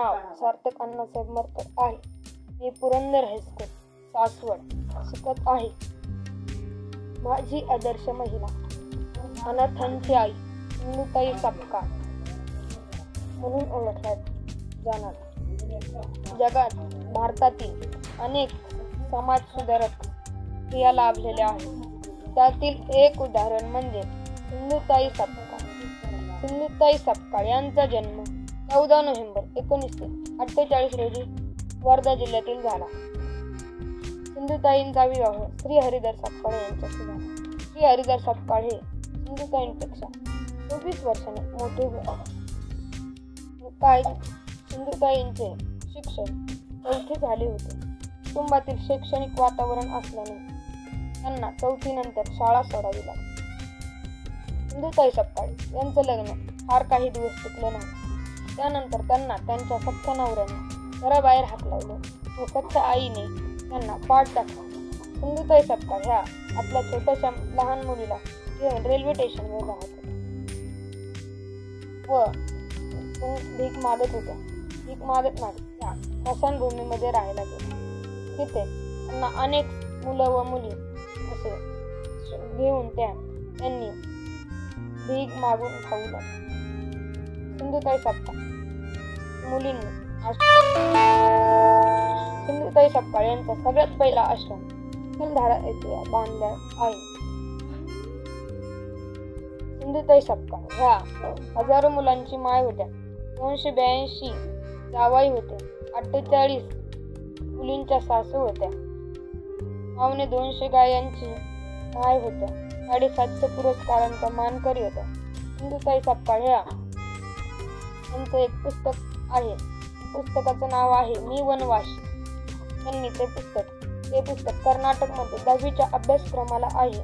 नाव सार्थक अण्णासाहेब मरकर आहे. मी पुरंदर हायस्कूल सासवड शिकत आहे. माझी आदर्श महिला अनाथांची आई सिंधुताई सपकाळ म्हणून ओळखल्या जाणार. जगात भारतातील अनेक समाज सुधारक स्त्रिया लाभलेल्या आहेत. त्यातील एक उदाहरण म्हणजे सिंधुताई सपकाळ. सिंधुताई सपकाळ यांचा जन्म 14 नोव्हेंबर 1948 रोजी वर्धा जिल्ह्यातील झाला. सिंधुताईंचा विवाह श्री हरिधर सपकाळ यांच्याशी झाला. श्री हरिधर सपकाळ हे सिंधुताईंपेक्षा 24 वर्षांनी मोठे होते. सिंधुताईंचे शिक्षण 4थी झाले होते. कुटुंबातील शैक्षणिक वातावरण असल्याने त्यांना 4थी नंतर शाळा सोडावी लागली. सिंधुताई सपकाळ यांचं लग्न फार काही दिवस टिकलं नाही. त्यानंतर त्यांना त्यांच्या सख्ख्या नवऱ्याने घराबाहेर हाकलवले व सख्ख्या आईने त्यांना पाठ टाकला. सिंधुताई सपकाळ ह्या आपल्या छोट्याशा लहान मुलीला घेऊन रेल्वे स्टेशनवर राहत होत्या व भीक मागत होत्या. भीक मागत त्या स्मशानभूमीमध्ये राहायला गेल्या. तिथे त्यांना अनेक मुलं व मुली असे घेऊन त्यांनी भीक मागून खाऊ लागले. सिंधुताई सपकाळ सिंधुताई सपकाळ यांचा सगळ्यात पहिला आश्रम चिखलदरा येथे बांधला आहे. सिंधुताई सपकाळ ह्या हजारो मुलांची माय होत्या. 282 जावाई होते. 48 मुलींच्या सासू होत्या. 250 गायांची माय होत्या. 750 पुरस्कारांचा मानकरी होत्या. सिंधुताई सपकाळ यांचं एक पुस्तक आहे. पुस्तकाचं नाव आहे मी वनवासी. त्यांनी ते पुस्तक कर्नाटकमध्ये 10वीच्या अभ्यासक्रमाला आहे.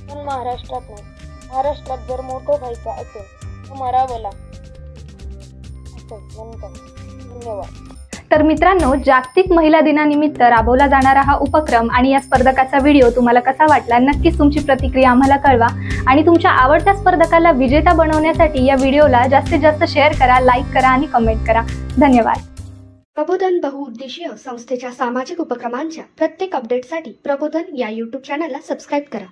पण महाराष्ट्रात नाही. महाराष्ट्रात जर मोठं व्हायचं असेल तर मरावं लागतं. धन्यवाद. तर मित्रांनो, जागतिक महिला दिनानिमित्त राबवला जाणारा हा उपक्रम आणि या स्पर्धकाचा व्हिडिओ तुम्हाला कसा वाटला, नक्कीच तुमची प्रतिक्रिया आम्हाला कळवा. आणि तुमच्या आवडत्या स्पर्धकाला विजेता बनवण्यासाठी या व्हिडिओला जास्तीत जास्त शेअर करा, लाईक करा आणि कमेंट करा. धन्यवाद. प्रबोधन बहुउद्देशीय संस्थेच्या सामाजिक उपक्रमांच्या प्रत्येक अपडेटसाठी प्रबोधन या YouTube चॅनलला सबस्क्राईब करा.